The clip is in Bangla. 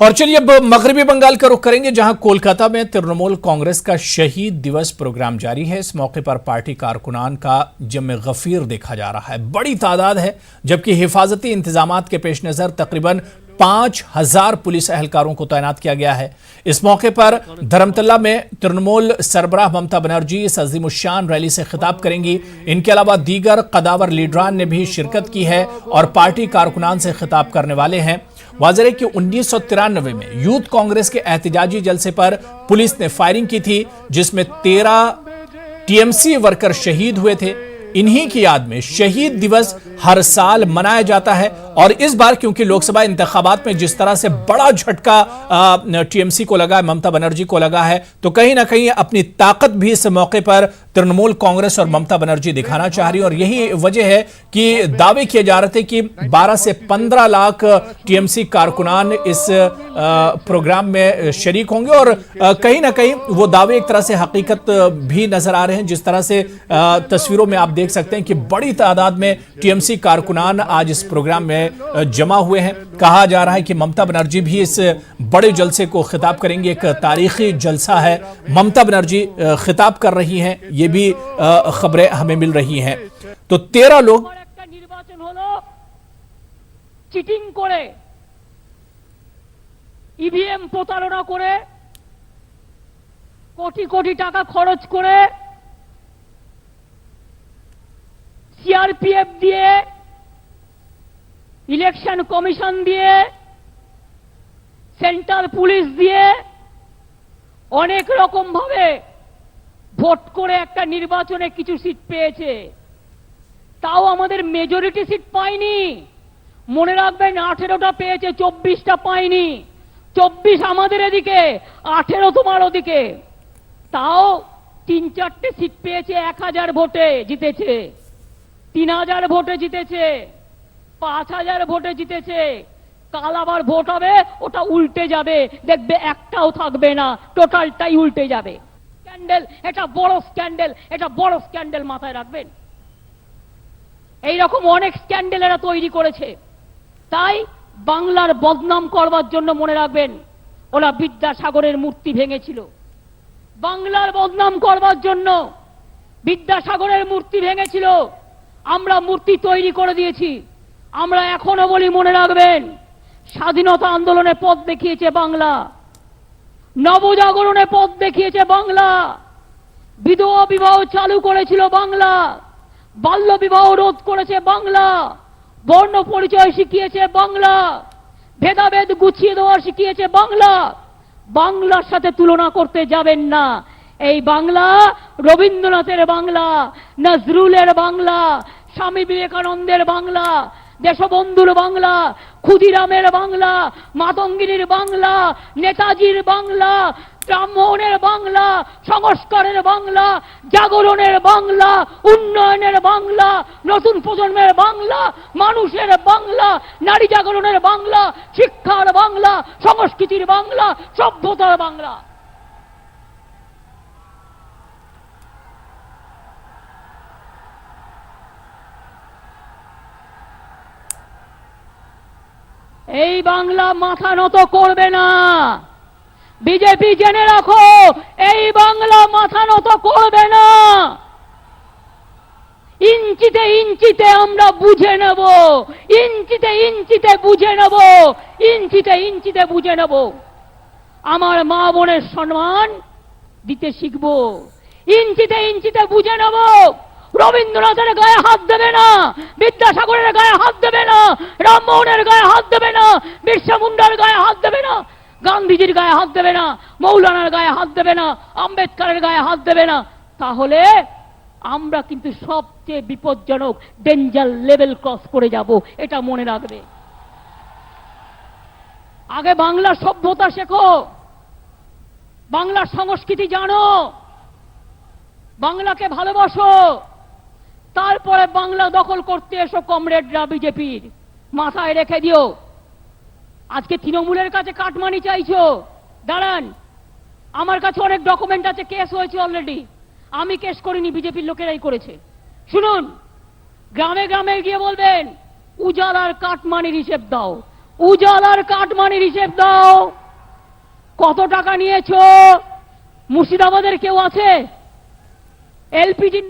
और चलिए अब मगरबी बंगाल का रुख करेंगे, जहां कोलकाता में तृणमूल कांग्रेस का शहीद दिवस प्रोग्राम जारी है। इस मौके पर पार्टी कारकुनान का जम गफीर देखा जा रहा है। बड़ी तादाद है, जबकि हिफाजती इंतजामात के पेश नजर तकरीबन 5,000 पुलिस एहलकारों को तैनात किया गया है। इस मौके पर धर्मतला में तृणमूल सरबराह ममता बनर्जी इस अजीमुशान रैली से खिताब करेंगी। इनके अलावा दीगर कदावर लीडरान ने भी शिरकत की है और पार्टी कारकुनान से खिताब करने वाले हैं। वाज़ेह है कि 1993 में यूथ कांग्रेस के एहतजाजी जलसे पर पुलिस ने फायरिंग की थी, जिसमें 13 टीएमसी वर्कर शहीद हुए थे। इन्हीं की याद में शहीद दिवस हर साल मनाया जाता है। और इस बार क्योंकि लोकसभा इंतखाबात में जिस तरह से बड़ा झटका टीएमसी को लगा है, ममता बनर्जी को लगा है, तो कहीं ना कहीं अपनी ताकत भी इस मौके पर तृणमूल कांग्रेस और ममता बनर्जी दिखाना चाह रही है। और यही वजह है कि दावे किए जा रहे थे कि 12 से 15 लाख टीएमसी कारकुनान इस प्रोग्राम में शरीक होंगे। और कहीं ना कहीं वो दावे एक तरह से हकीकत भी नजर आ रहे हैं। जिस तरह से तस्वीरों में आप देख सकते हैं कि बड़ी तादाद में टीएमसी कारकुनान आज इस प्रोग्राम में जमा हुए हैं। कहा जा रहा है कि ममता बनर्जी भी इस बड़े जलसे को खिताब करेंगी। एक तारीखी जलसा है, ममता बनर्जी खिताब कर रही हैं, ये भी खबरें हमें मिल रही हैं। तो 13 लोग निर्वाचन हलो चिटिंग करे, ईवीएम প্রতারণা করে, কোটি কোটি টাকা খরচ করে, সিআরপিএফ দিয়ে, ইলেকশন কমিশন দিয়ে, সেন্ট্রাল পুলিশ দিয়ে অনেক রকম ভাবে ভোট করে একটা নির্বাচনে কিছু সিট পেয়েছে। তাও আমাদের মেজরিটি সিট পায়নি। মনে রাখবেন 18টা পেয়েছে, 24টা পায়নি। 24 আমাদের এদিকে, 18 তোমার ওদিকে। তাও 3-4টে সিট পেয়েছে, 1000 ভোটে জিতেছে, 3000 ভোটে জিতেছে, 5000 ভোটে জিতেছে। কাল আবার ভোট হবে, ওটা উল্টে যাবে, দেখবে একটাও থাকবে না, টোটালটাই উল্টে যাবে। স্ক্যান্ডেল, এটা বড় স্ক্যান্ডেল, এটা বড় স্ক্যান্ডেল, মাথায় রাখবেন। এইরকম অনেক স্ক্যান্ডেল এরা তৈরি করেছে। তাই বাংলার বদনাম করবার জন্য মনে রাখবেন, ওরা বিদ্যাসাগরের মূর্তি ভেঙেছিল। বাংলার বদনাম করবার জন্য বিদ্যাসাগরের মূর্তি ভেঙেছিল। আমরা মূর্তি তৈরি করে দিয়েছি। আমরা এখনো বলি, মনে রাখবেন, স্বাধীনতা আন্দোলনে পথ দেখিয়েছে বাংলা, নবজাগরণে পথ দেখিয়েছে বাংলা, বিধবা বিবাহ চালু করেছিল বাংলা, বাল্য বিবাহ রোধ করেছে বাংলা, বর্ণ পরিচয় শিখিয়েছে বাংলা, ভেদাভেদ গুছিয়ে দেওয়া শিখিয়েছে বাংলা। বাংলার সাথে তুলনা করতে যাবেন না। এই বাংলা রবীন্দ্রনাথের বাংলা, নজরুলের বাংলা, স্বামী বিবেকানন্দের বাংলা, দেশবন্ধুর বাংলা, ক্ষুদিরামের বাংলা, মাতঙ্গিনীর বাংলা, নেতাজির বাংলা, রামমোহনের বাংলা, সংস্কারের বাংলা, জাগরণের বাংলা, উন্নয়নের বাংলা, নতুন প্রজন্মের বাংলা, মানুষের বাংলা, নারী জাগরণের বাংলা, শিক্ষার বাংলা, সংস্কৃতির বাংলা, সভ্যতার বাংলা। এই বাংলা মাথা নত করবে না। বিজেপি জেনে রাখো, এই বাংলা মাথা নত করবে না। ইঞ্চিতে ইঞ্চিতে আমরা বুঝে নেব, ইঞ্চিতে ইঞ্চিতে বুঝে নেব, ইঞ্চিতে ইঞ্চিতে বুঝে নেব। আমার মা বোনের সম্মান দিতে শিখব, ইঞ্চিতে ইঞ্চিতে বুঝে নেব। রবীন্দ্রনাথের গায়ে হাত দেবে না, বিদ্যাসাগরের গায়ে হাত দেবে না, রামমোহনের গায়ে হাত দেবে না, বিরসা মুন্ডার গায়ে হাত দেবে না, গান্ধীজির গায়ে হাত দেবে না, মৌলানার গায়ে হাত দেবে না, আম্বেদকরের গায়ে হাত দেবে না। তাহলে আমরা কিন্তু সবচেয়ে বিপজ্জনক ডেঞ্জার লেভেল ক্রস করে যাব, এটা মনে রাখবে। আগে বাংলার সভ্যতা শেখো, বাংলার সংস্কৃতি জানো, বাংলাকে ভালোবাসো, তারপরে বাংলা দখল করতে এসো কমরেডরা বিজেপির। মাথায় রেখে দিও। আজকে তৃণমূলের কাছে কাটমানি চাইছো, দাঁড়ান, আমার কাছে অনেক ডকুমেন্ট আছে, কেস হয়েছে অলরেডি। আমি কেস করিনি, বিজেপির লোকেরাই করেছে। শুনুন, গ্রামে গ্রামে গিয়ে বলবেন উজালার কাটমানির হিসেব দাও, উজালার কাটমানির হিসেব দাও, কত টাকা নিয়েছো? মুর্শিদাবাদের কেউ আছে? এলপিজির